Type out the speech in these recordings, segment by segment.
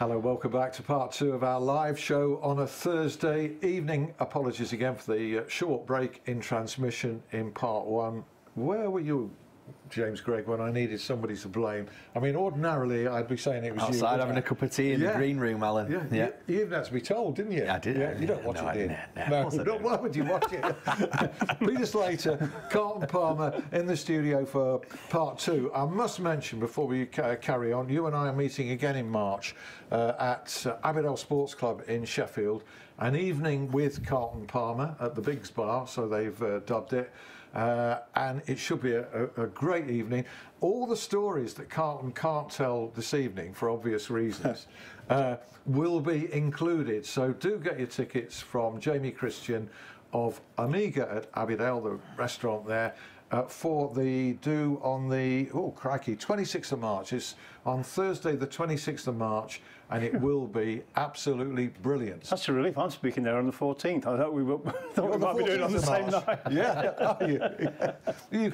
Hello, welcome back to part 2 of our live show on a Thursday evening. Apologies again for the short break in transmission in part 1. Where were you, James Gregg, when I needed somebody to blame? I mean, ordinarily I'd be saying it was outside you. Outside having a cup of tea in the green room, Alan. Yeah. You even had to be told, didn't you? Yeah, I did. Yeah, you don't watch it, did you? No, why would you watch it? Peter Slater, Carlton Palmer in the studio for part 2. I must mention before we carry on, you and I are meeting again in March at Abbeydale Sports Club in Sheffield. An evening with Carlton Palmer at the Biggs Bar, so they've dubbed it. And it should be a great evening. All the stories that Carlton can't tell this evening, for obvious reasons, will be included. So do get your tickets from Jamie Christian of Amiga at Abbeydale, the restaurant there, for the do on the, 26th of March. It's on Thursday the 26th of March, and it will be absolutely brilliant. That's a relief. I'm speaking there on the 14th. I thought we might be doing it on the same night. Yeah, you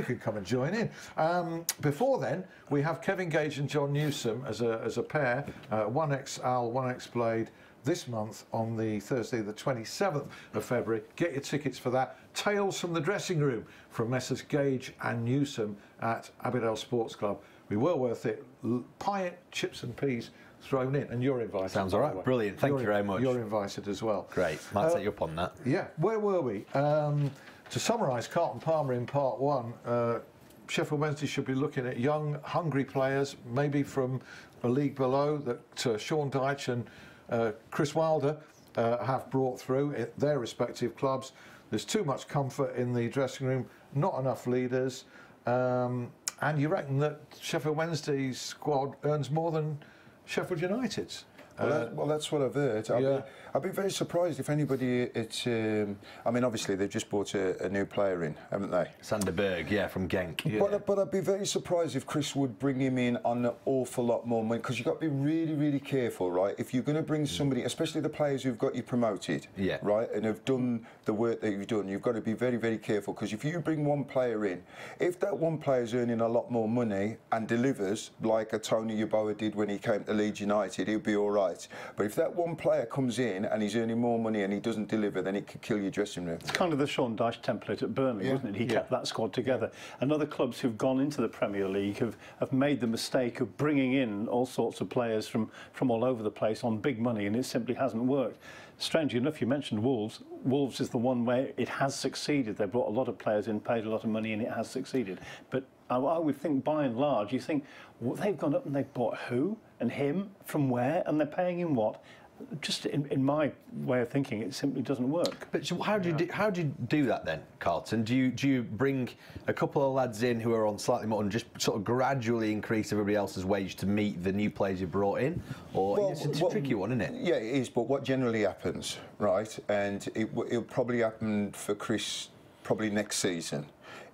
could come and join in. Before then, we have Kevin Gage and John Newsom as a pair, 1X Al, 1X Blade, this month on the Thursday the 27th of February. Get your tickets for that. Tales from the Dressing Room from Messrs Gage and Newsom at Abbeydale Sports Club. Be well worth it. Pie, chips and peas thrown in, and you're invited. Sounds all right. Brilliant. Thank you very much. You're invited as well. Great. Might take you up on that. Yeah. Where were we? To summarise, Carlton Palmer in part 1. Sheffield Wednesday should be looking at young, hungry players, maybe from a league below, that Sean Dyche and Chris Wilder have brought through at their respective clubs. There's too much comfort in the dressing room, not enough leaders, and you reckon that Sheffield Wednesday's squad earns more than Sheffield United's? Well, that's what I've heard. I'd be very surprised if anybody I mean, obviously, they've just brought a new player in, haven't they? Sander Berg, yeah, from Genk. Yeah. But I'd be very surprised if Chris would bring him in on an awful lot more money, because you've got to be really, really careful, right? If you're going to bring somebody, especially the players who've got you promoted, right, and have done the work that you've done, you've got to be very, very careful, because if you bring one player in, if that one player's earning a lot more money and delivers, like a Tony Yeboah did when he came to Leeds United, he'll be all right. But if that one player comes in and he's earning more money and he doesn't deliver, then it could kill your dressing room. It's kind of the Sean Dyche template at Burnley, wasn't it? He kept that squad together. And other clubs who've gone into the Premier League have made the mistake of bringing in all sorts of players from all over the place on big money, and it simply hasn't worked. Strangely enough, you mentioned Wolves. Wolves is the one where it has succeeded. They brought a lot of players in, paid a lot of money, and it has succeeded. But I would think, by and large, you think, well, they've gone up and they've bought who and him from where, and they're paying him what? Just in my way of thinking, it simply doesn't work. But so how do you do that then, Carlton? Do you bring a couple of lads in who are on slightly more and just sort of gradually increase everybody else's wage to meet the new players you brought in? Or it's a tricky one, isn't it? Yeah, it is. But what generally happens, right? And it'll probably happen for Chris probably next season,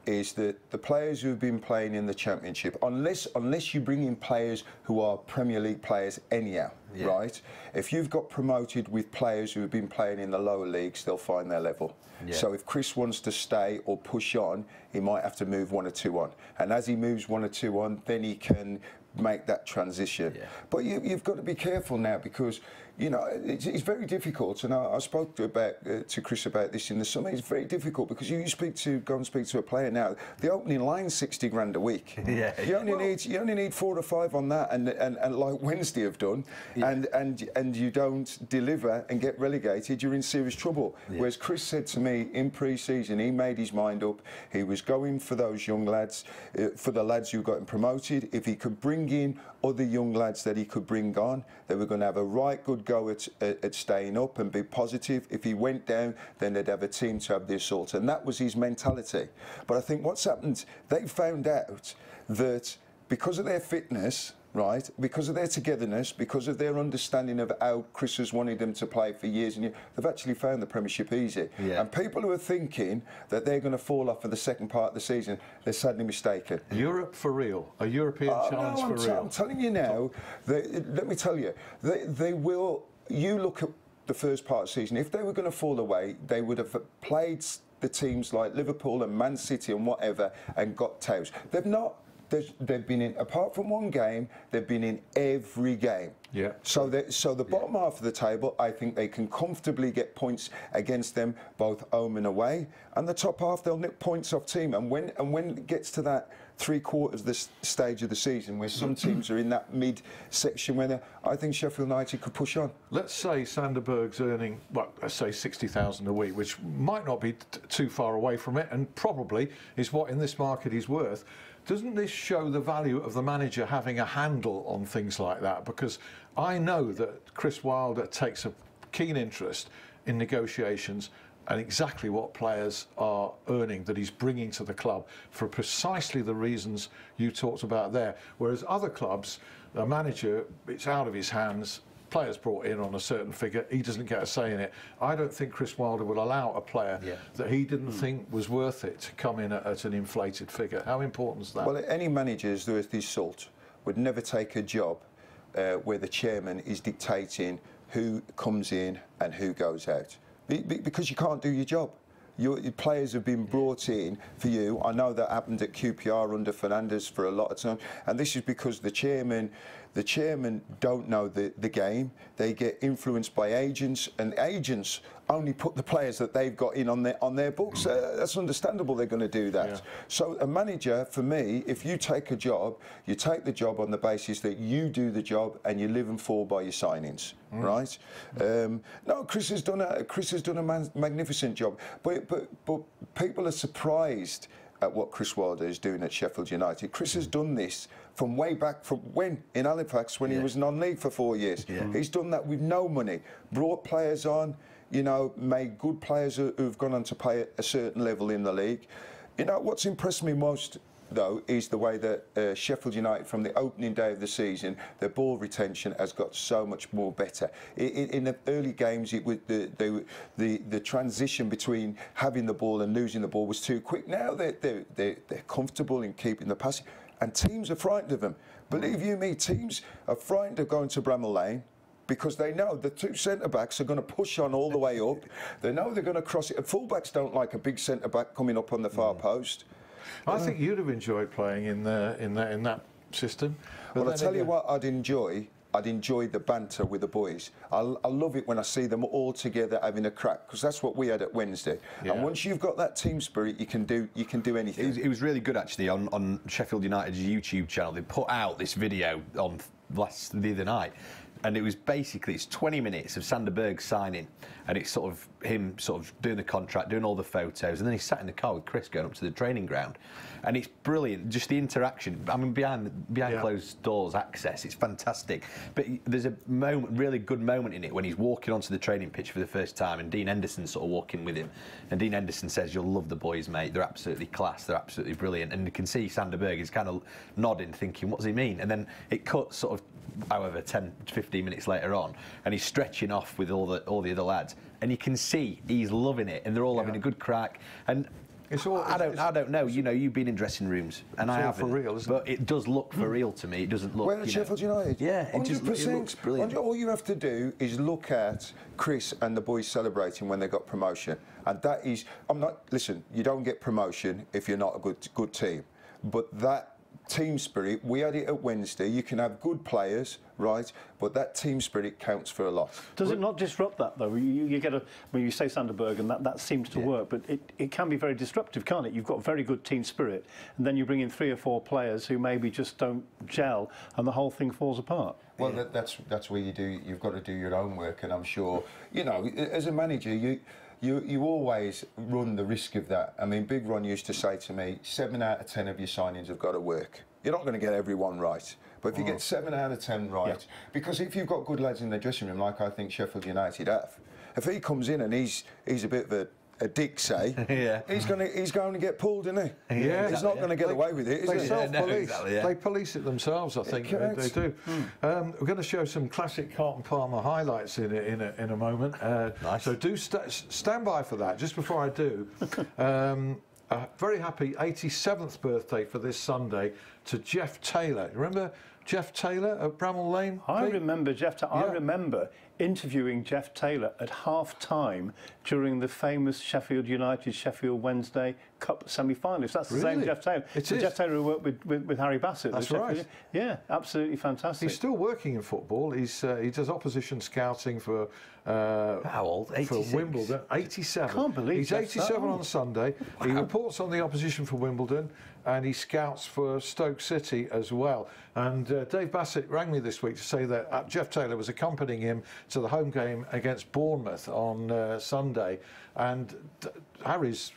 is that the players who've been playing in the Championship, unless you bring in players who are Premier League players anyhow, right? If you've got promoted with players who have been playing in the lower leagues, they'll find their level. Yeah. So if Chris wants to stay or push on, he might have to move 1 or 2 on. And as he moves 1 or 2 on, then he can make that transition. Yeah. But you've got to be careful now, because you know it's very difficult. And I spoke to Chris about this in the summer. It's very difficult because you go and speak to a player now. The opening line's 60 grand a week. You only need 4 or 5 on that, and like Wednesday have done, and you don't deliver and get relegated, you're in serious trouble. Whereas Chris said to me in pre-season, he made his mind up. He was going for those young lads, for the lads who got him promoted. If he could bring in other young lads that he could bring on, they were going to have a right good go at staying up and be positive. If he went down, then they'd have a team to have the assault, and that was his mentality. But I think what's happened, they found out that because of their fitness, right, because of their togetherness, because of their understanding of how Chris has wanted them to play for years and years, they've actually found the Premiership easy. And people who are thinking that they're going to fall off for the second part of the season, they're sadly mistaken. Europe for real, a European challenge for real. I'm telling you now, let me tell you, they will. You look at the first part of the season, if they were going to fall away, they would have played the teams like Liverpool and Man City and whatever and got toes. They've not. they've been in, apart from one game, they've been in every game. Yeah. So the bottom half of the table, I think they can comfortably get points against them, both home and away. And the top half, they'll nick points off team. And when it gets to that three-quarters of the stage of the season, where some teams are in that mid-section, where I think Sheffield United could push on. Let's say Sander Berg's earning, well, let's say 60,000 a week, which might not be too far away from it, and probably is what in this market he's worth. Doesn't this show the value of the manager having a handle on things like that? Because I know that Chris Wilder takes a keen interest in negotiations and exactly what players are earning that he's bringing to the club for precisely the reasons you talked about there. Whereas other clubs, a manager, it's out of his hands, players brought in on a certain figure, he doesn't get a say in it. I don't think Chris Wilder would allow a player that he didn't think was worth it to come in at an inflated figure. How important is that? Well, any managers worth his salt would never take a job where the chairman is dictating who comes in and who goes out. Because you can't do your job. Your players have been brought in for you. I know that happened at QPR under Fernandes for a lot of time, and this is because the chairman don't know the game. They get influenced by agents, and agents only put the players that they've got in on their books. That's understandable. They're going to do that. Yeah. So a manager, for me, if you take a job, you take the job on the basis that you do the job and you live and fall by your signings, right? No, Chris has done a magnificent job, but people are surprised at what Chris Wilder is doing at Sheffield United. Chris has done this from way back, from when in Halifax, when he was non-league for 4 years. Yeah. He's done that with no money, brought players on, you know, made good players who've gone on to play at a certain level in the league. You know, what's impressed me most, though, is the way that Sheffield United, from the opening day of the season, their ball retention has got so much more better. In the early games, it was the transition between having the ball and losing the ball was too quick. Now they're comfortable in keeping the passing, and teams are frightened of them. Believe you me, teams are frightened of going to Bramall Lane, because they know the two centre-backs are going to push on all the way up. They know they're going to cross it. And full-backs don't like a big centre-back coming up on the far post. I think you'd have enjoyed playing in that system. Well, I tell you what, I'd enjoy the banter with the boys. I love it when I see them all together having a crack, because that's what we had at Wednesday. Yeah. And once you've got that team spirit, you can do anything. It was really good actually on Sheffield United's YouTube channel. They put out this video on the other night. And it was basically, it's 20 minutes of Sander Berg signing, and it's sort of him sort of doing the contract, doing all the photos, and then he's sat in the car with Chris going up to the training ground. And it's brilliant, just the interaction. I mean, behind closed doors access, it's fantastic. But there's a moment, really good moment in it when he's walking onto the training pitch for the first time, and Dean Henderson's sort of walking with him. And Dean Henderson says, "You'll love the boys, mate. They're absolutely class. They're absolutely brilliant." And you can see Sander Berg is kind of nodding, thinking, "What does he mean?" And then it cuts sort of, however, 10, 15 minutes later on, and he's stretching off with all the other lads, and you can see he's loving it, and they're all having a good crack. And it's all, I don't know. You know, you've been in dressing rooms, and I haven't. For real, isn't it? But it does look for real to me. It doesn't look. Well, at Sheffield United, yeah, it looks brilliant. All you have to do is look at Chris and the boys celebrating when they got promotion, and that is, listen, you don't get promotion if you're not a good team, but that team spirit, we had it at Wednesday. You can have good players, right, but that team spirit counts for a lot. Does it not disrupt that, though? You get when you say Sander Berg, and that seems to work, but it can be very disruptive, can't it? You've got very good team spirit, and then you bring in 3 or 4 players who maybe just don't gel, and the whole thing falls apart. Well, that's where you've got to do your own work, and I'm sure, you know, as a manager, you always run the risk of that. I mean, Big Ron used to say to me, 7 out of 10 of your signings have got to work. You're not going to get everyone right, but if you get 7 out of 10 right, because if you've got good lads in the dressing room, like I think Sheffield United have, if he comes in and he's a bit of a dick, say, he's going to get pulled, isn't he? Yeah, he's not going to get away with it, is he? They self-police. They police it themselves, I think. They do. We're going to show some classic Carlton Palmer highlights in a moment. Nice. So do stand by for that. Just before I do, a very happy 87th birthday for this Sunday to Jeff Taylor. Remember Jeff Taylor at Bramall Lane? I remember Jeff Taylor. I remember interviewing Jeff Taylor at half-time during the famous Sheffield United-Sheffield Wednesday Cup semi-finals. That's the same Jeff Taylor. It is. Jeff Taylor who worked with Harry Bassett. That's right. Yeah, absolutely fantastic. He's still working in football. He does opposition scouting for how old? 86? For Wimbledon. 87. Can't believe he's 87 on Sunday. Wow. He reports on the opposition for Wimbledon, and he scouts for Stoke City as well. And Dave Bassett rang me this week to say that Jeff Taylor was accompanying him to the home game against Bournemouth on Sunday. And Harry's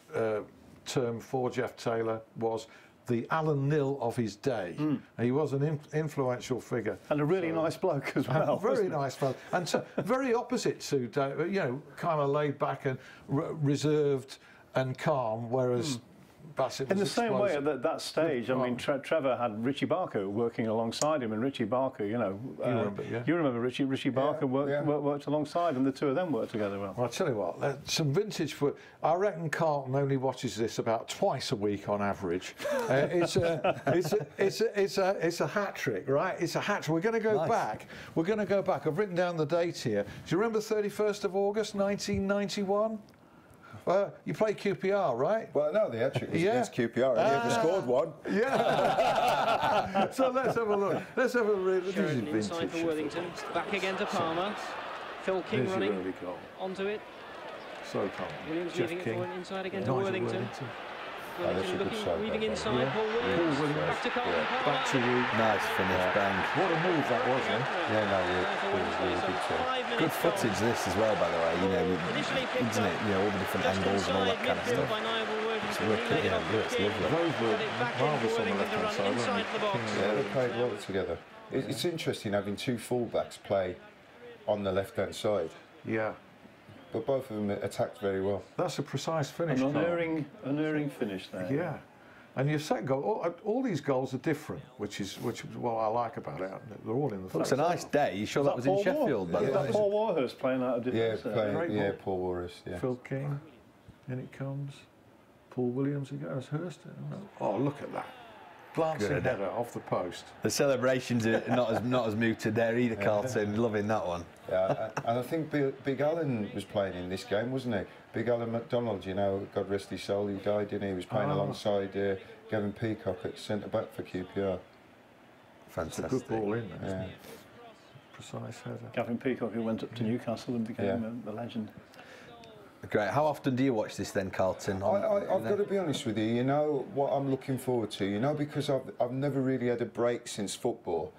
term for Jeff Taylor was the Alan Nill of his day. He was an influential figure. And a really nice bloke as well. Very nice fellow. And so very opposite to Dave, you know, kind of laid back and reserved and calm, whereas Bassett was in the explosive. same way at that stage. I mean, Trevor had Richie Barker working alongside him, and Richie Barker, you know, you remember Richie Barker worked alongside, and the two of them worked together well. Well, I tell you what, some vintage foot. I reckon Carlton only watches this about twice a week on average. It's a hat trick, right? It's a hat trick. We're going to go back. We're going to go back. I've written down the date here. Do you remember 31st of August 1991? You play QPR, right? Well, no, the hat-trick was against QPR. He never scored one. Yeah. So let's have a look. Let's have a real Sheridan inside for Worthington. Back again to Palmer. Phil King running onto it. So calm. Williams Jeff leaving King. it inside again to Worthington. That's a good shot. Weaving inside, Paul Williams. Back to Carlton Palmer. Back to you. Nice finish, bang. What a move that was, eh? Yeah, no, really good turn. Good footage this as well, by the way. You know, isn't it? You know, all the different angles and all that kind of stuff. It's wicked, it's lovely. Those were marvellous on the left-hand side, weren't they? Yeah, they played well together. It's interesting having two full-backs play on the left-hand side. Yeah. But both of them attacked very well. That's a precise finish. An unerring finish there. Yeah. And your second goal, all these goals are different, which is what I like about it. They're all in the Looks a nice day. You sure that was in Sheffield? Is that Paul Warhurst playing out of difference? Yeah, Paul Warhurst. Yeah. Phil King, in it comes. Paul Williams again as Hurst. Oh, look at that. Glancing header off the post. The celebrations are not as muted there either, Carlton. Loving that one. Yeah, and I think Big Alan was playing in this game, wasn't he? Big Alan MacDonald, you know, God rest his soul, he died, didn't he? He was playing alongside Gavin Peacock at centre-back for QPR. Fantastic. It's a good ball in there, yeah. Precise header. Gavin Peacock, who went up to Newcastle and became a legend. Great. How often do you watch this then, Carlton? I've got to be honest with you, you know what I'm looking forward to, you know, because I've never really had a break since football.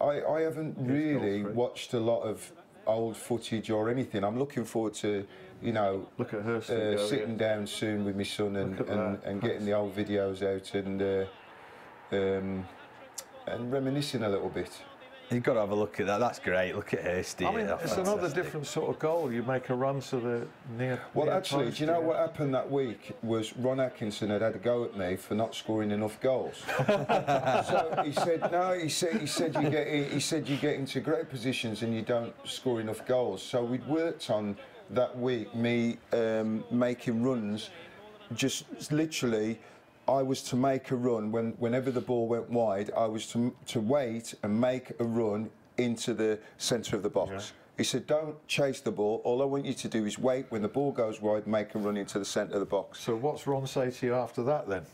I haven't really watched a lot of old footage or anything. I'm looking forward to, you know, look at Hurst sitting down soon with my son and getting the old videos out and reminiscing a little bit. You've got to have a look at that. That's great. Look at Hurst. I mean, it's another different sort of goal. You make a run to the near. Well, actually, do you know what happened that week? Was Ron Atkinson had a go at me for not scoring enough goals. So he said, no. He said you get into great positions and you don't score enough goals. So we'd worked on that week me making runs, just literally. I was to make a run whenever the ball went wide. I was to wait and make a run into the centre of the box. Yeah. He said, "Don't chase the ball. All I want you to do is wait. When the ball goes wide, make a run into the centre of the box." So what's Ron say to you after that then?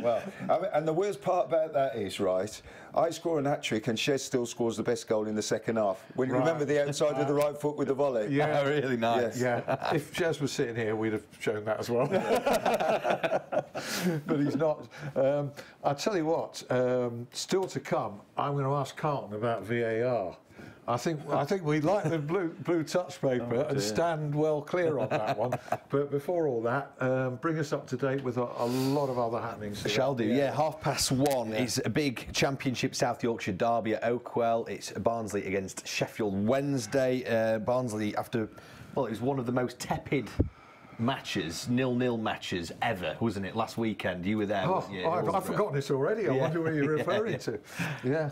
Well, I mean, and the worst part about that is, right, I score an hat-trick and Shez still scores the best goal in the second half. When you remember the outside of the right foot with the volley? Yeah, really nice. Yes. Yeah, if Shez was sitting here, we'd have shown that as well. But he's not. I'll tell you what, still to come, I'm going to ask Carlton about VAR. I think we'd like the blue touch paper and stand well clear on that one. But before all that, bring us up to date with a lot of other happenings. Shall do, yeah. 1:30. It's a big Championship South Yorkshire derby at Oakwell. It's Barnsley against Sheffield Wednesday. Barnsley, after, well, it was one of the most tepid matches, 0-0 matches ever, wasn't it? Last weekend, you were there. Oh, I've forgotten this already. I wonder who you're referring to. Yeah.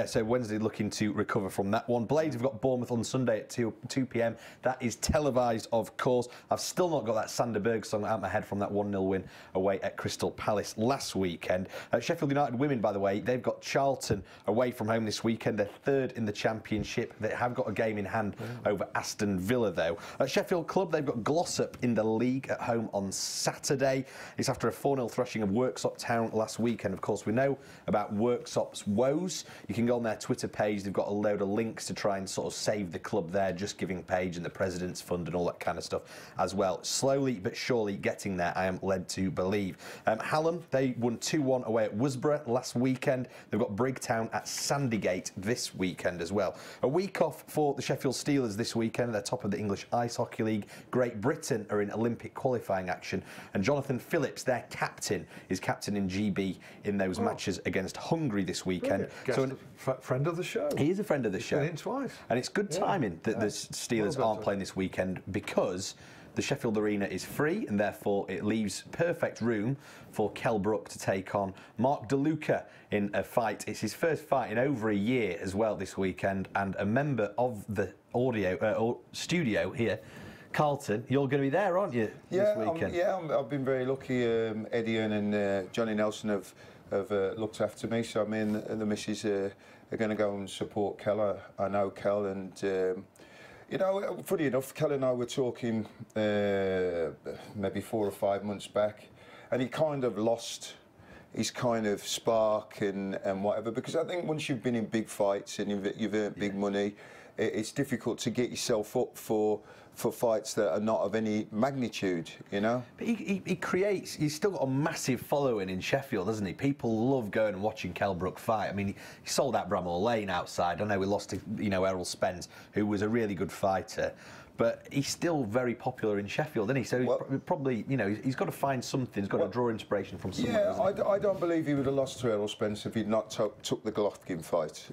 So Wednesday looking to recover from that one. Blades have got Bournemouth on Sunday at 2 p.m. That is televised, of course. I've still not got that Sander Berg song out of my head from that 1-0 win away at Crystal Palace last weekend. Sheffield United women, by the way, they've got Charlton away from home this weekend. They're third in the Championship. They have got a game in hand over Aston Villa, though. At Sheffield Club, they've got Glossop in the league at home on Saturday. It's after a 4-0 thrashing of Worksop Town last weekend. Of course, we know about Worksop's woes. You can go on their Twitter page. They've got a load of links to try and sort of save the club there, Just Giving page and the President's Fund and all that kind of stuff as well. Slowly but surely getting there, I am led to believe. Hallam, they won 2-1 away at Worsborough last weekend. They've got Brigtown at Sandygate this weekend as well. A week off for the Sheffield Steelers this weekend. They're top of the English Ice Hockey League. Great Britain are in Olympic qualifying action, and Jonathan Phillips, their captain, is captain in GB in those matches against Hungary this weekend. So friend of the show. He is a friend of the show. Been in twice. And it's good timing that the Steelers aren't playing this weekend, because the Sheffield Arena is free, and therefore it leaves perfect room for Kell Brook to take on Mark DeLuca in a fight. It's his first fight in over a year as well this weekend, and a member of the studio here, Carlton, you're going to be there, aren't you, this weekend? I've been very lucky. Eddie and Johnny Nelson have looked after me, so I mean, the missus are going to go and support Kell. I know Kell, and you know, funny enough, Kell and I were talking maybe 4 or 5 months back, and he kind of lost his kind of spark and whatever, because I think once you've been in big fights and you've earned big money, it's difficult to get yourself up for fights that are not of any magnitude, you know. But he's still got a massive following in Sheffield, hasn't he? People love going and watching Kell Brook fight. I mean, he sold out Bramall Lane outside. I know we lost to, Errol Spence, who was a really good fighter. But he's still very popular in Sheffield, isn't he? So he's probably, he's got to find something. He's got to draw inspiration from somewhere. Yeah, I don't believe he would have lost to Errol Spence if he'd not took the Golovkin fight.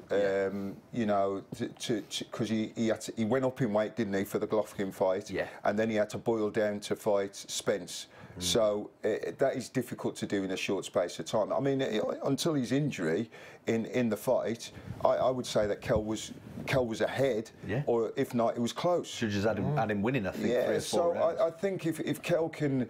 Because he went up in weight, didn't he, for the Golovkin fight? Yeah. And then he had to boil down to fight Spence. So that is difficult to do in a short space of time. I mean, until his injury in the fight, I would say that Kell was ahead, or if not, it was close. Should just had him winning, I think. Yeah, 3 or 4 so rounds. I think if Kell can,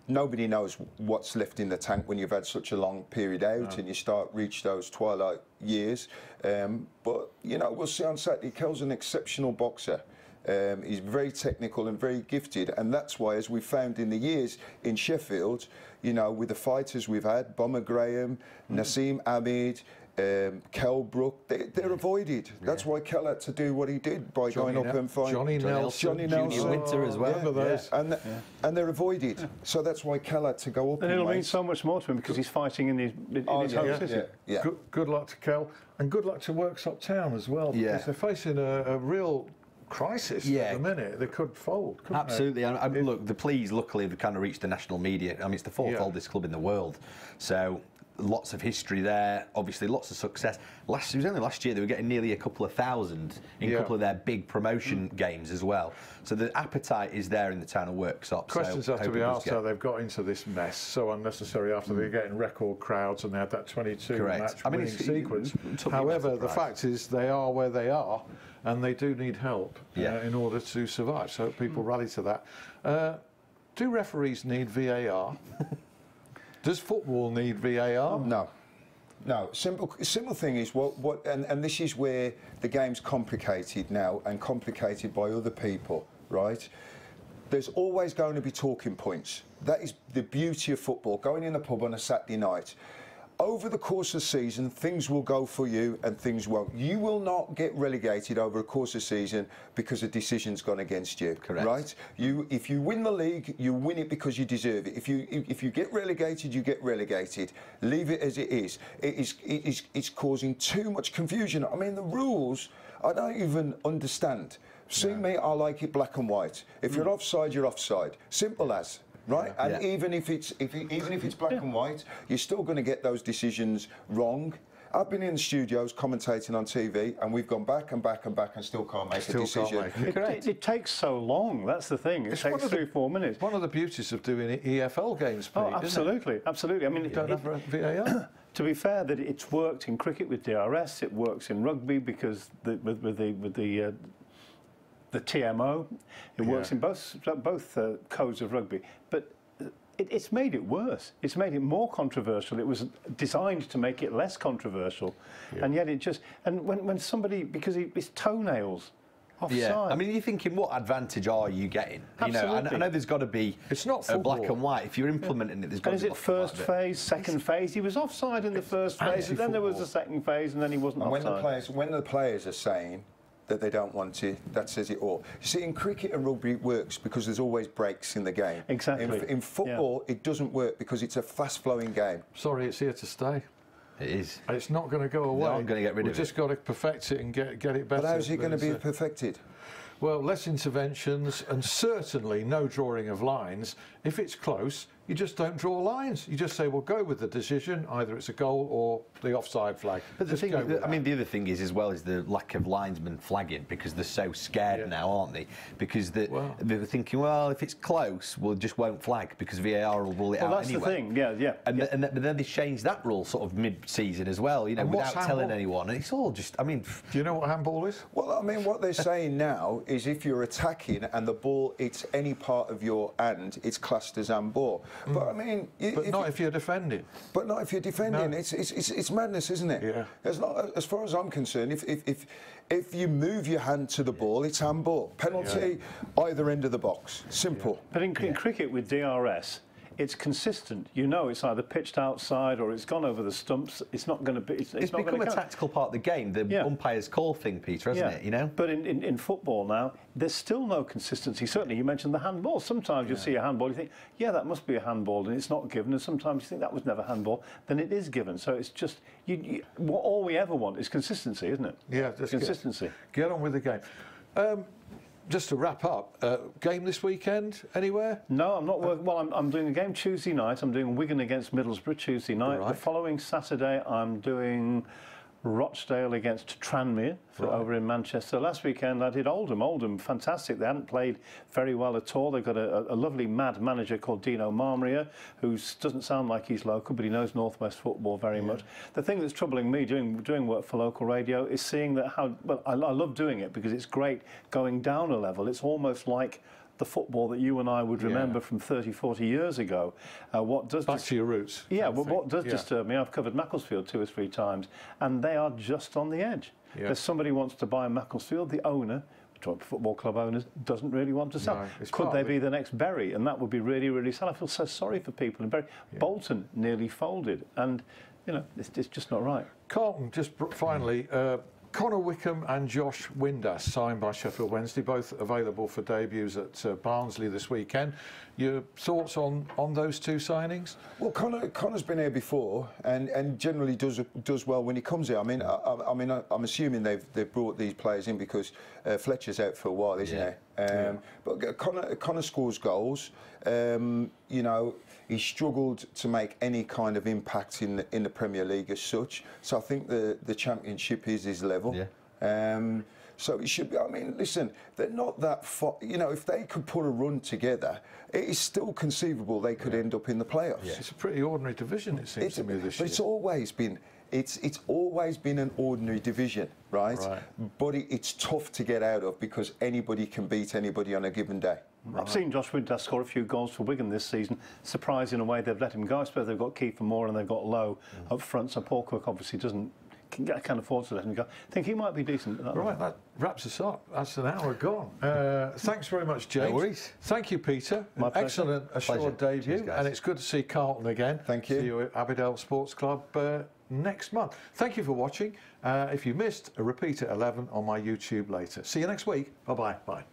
nobody knows what's left in the tank when you've had such a long period out and you reach those twilight years. But we'll see on Saturday. Kell's an exceptional boxer. He's very technical and very gifted, and that's why, as we've found in the years in Sheffield, with the fighters we've had, Bomber Graham, Nassim Ahmed, Kell Brook, they're avoided. That's why Kell had to do what he did by going up and fighting Johnny Nelson, Junior Winter as well. And they're avoided. So that's why Kell had to go up. And it'll mean so much more to him because he's fighting in his home city. Yeah. Good luck to Kell, and good luck to Worksop Town as well, because they're facing a real crisis at the minute. They could fold, couldn't Absolutely. And look, the Pleas, luckily, have kind of reached the national media. I mean, it's the 4th oldest club in the world. So lots of history there, obviously lots of success. It was only last year they were getting nearly a couple of thousand in a couple of their big promotion games as well. So the appetite is there in the town of Worksop. Questions have to be asked how they've got into this mess, so unnecessary after they're getting record crowds and they had that 22 match winning sequence. However, the fact is they are where they are, and they do need help in order to survive. So people rally to that. Do referees need VAR? Does football need VAR? No. Simple thing is and this is where the game's complicated now, and complicated by other people, right? There's always going to be talking points. That is the beauty of football. Going in a pub on a Saturday night. Over the course of the season, things will go for you and things won't. You will not get relegated over a course of season because a decision's gone against you. Correct. Right? If you win the league, you win it because you deserve it. If you get relegated, you get relegated. Leave it as it is. It's causing too much confusion. I mean, the rules, I don't even understand. See me, I like it black and white. If you're offside, you're offside. Simple as. Right, and even if it's black and white, you're still going to get those decisions wrong. I've been in the studios commentating on TV, and we've gone back and back and back and still can't make a decision. It takes so long. That's the thing. It takes 3-4 minutes. One of the beauties of doing EFL games, Pete, absolutely, absolutely. I mean, don't have VAR. To be fair, that it's worked in cricket with DRS. It works in rugby because with the TMO, it works in both codes of rugby. But it's made it worse. It's made it more controversial. It was designed to make it less controversial, and yet it just. And when somebody, because it's toenails offside. Yeah, I mean, you're thinking, what advantage are you getting? Absolutely. You know, I know there's got to be. It's not a black and white. If you're implementing it, there's got to be. And is it first phase, second phase? He was offside in the first phase, and then there was a second phase, and then he wasn't offside. When the players are saying that they don't want it, that says it all. You see, in cricket and rugby it works because there's always breaks in the game. Exactly. In football, it doesn't work because it's a fast-flowing game. Sorry, it's here to stay. It is. It's not going to go away. No, I'm going to get rid of it. We've just got to perfect it and get it better. But how's it going to be perfected? Well, less interventions and certainly no drawing of lines. If it's close, you just don't draw lines. You just say, well, go with the decision. Either it's a goal or the offside flag. But the thing, I mean, the other thing is as well is the lack of linesmen flagging because they're so scared now, aren't they? Because they're thinking, well, if it's close, we just won't flag because VAR will rule it out anyway. Well, that's the thing, And then they changed that rule sort of mid-season as well, you know, without telling anyone. And it's all just, I mean... Do you know what handball is? Well, I mean, what they're saying now is if you're attacking and the ball hits any part of your hand, it's classed as handball. But I mean... not if you're defending. But not if you're defending. No. It's madness, isn't it? Yeah. As far as I'm concerned, if you move your hand to the ball, it's handball. Penalty, either end of the box. Simple. But in cricket with DRS, it's consistent. You know, it's either pitched outside or it's gone over the stumps. It's not going to be. It's not become a tactical part of the game. The umpire's call thing, Peter, hasn't it? You know. But in football now, there's still no consistency. Certainly, you mentioned the handball. Sometimes you see a handball, you think, yeah, that must be a handball, and it's not given. And sometimes you think that was never handball, then it is given. So it's just all we ever want is consistency, isn't it? Yeah, just consistency. Get on with the game. Just to wrap up, game this weekend anywhere? No, I'm not working. Well, I'm doing a game Tuesday night. I'm doing Wigan against Middlesbrough Tuesday night. Right. The following Saturday, I'm doing Rochdale against Tranmere over in Manchester. Last weekend I did Oldham. Oldham, fantastic. They hadn't played very well at all. They've got a lovely mad manager called Dino Marmria, who doesn't sound like he's local, but he knows Northwest football very much. The thing that's troubling me doing work for local radio is seeing that I love doing it because it's great going down a level. It's almost like the football that you and I would remember from 30, 40 years ago. What does back to your roots. Yeah, well, what does disturb me, I've covered Macclesfield 2 or 3 times, and they are just on the edge. If somebody wants to buy Macclesfield, the owner, football club owners, doesn't really want to sell. No, could they be the next Bury? And that would be really, really sad. I feel so sorry for people in Bury. Bolton nearly folded, and you know, it's just not right. Carlton, just finally. Connor Wickham and Josh Windass signed by Sheffield Wednesday, both available for debuts at Barnsley this weekend. Your thoughts on those 2 signings? Well, Connor's been here before and generally does well when he comes here. I mean, I'm assuming they've brought these players in because Fletcher's out for a while, isn't he? But Connor scores goals. You know, he struggled to make any kind of impact in the Premier League as such. So I think the Championship is his level. So it should be. I mean, listen, they're not that far. You know, if they could put a run together, it is still conceivable they could end up in the playoffs. It's a pretty ordinary division, it seems to me this year. But it's always been an ordinary division, right? But it's tough to get out of because anybody can beat anybody on a given day. I've seen Josh Windass score a few goals for Wigan this season. Surprised in a way they've let him go. I suppose they've got Kiefer Moore and they've got Lowe up front, so Paul Cook obviously can't afford to let him go. I think he might be decent. That wraps us up. That's an hour gone. Thanks very much, James. No worries. Thank you, Peter. My pleasure. Excellent assured debut. Cheers, and it's good to see Carlton again. Thank you. See you at Abbeydale Sports Club next month. Thank you for watching. If you missed, a repeat at 11 on my YouTube later. See you next week. Bye-bye. Bye.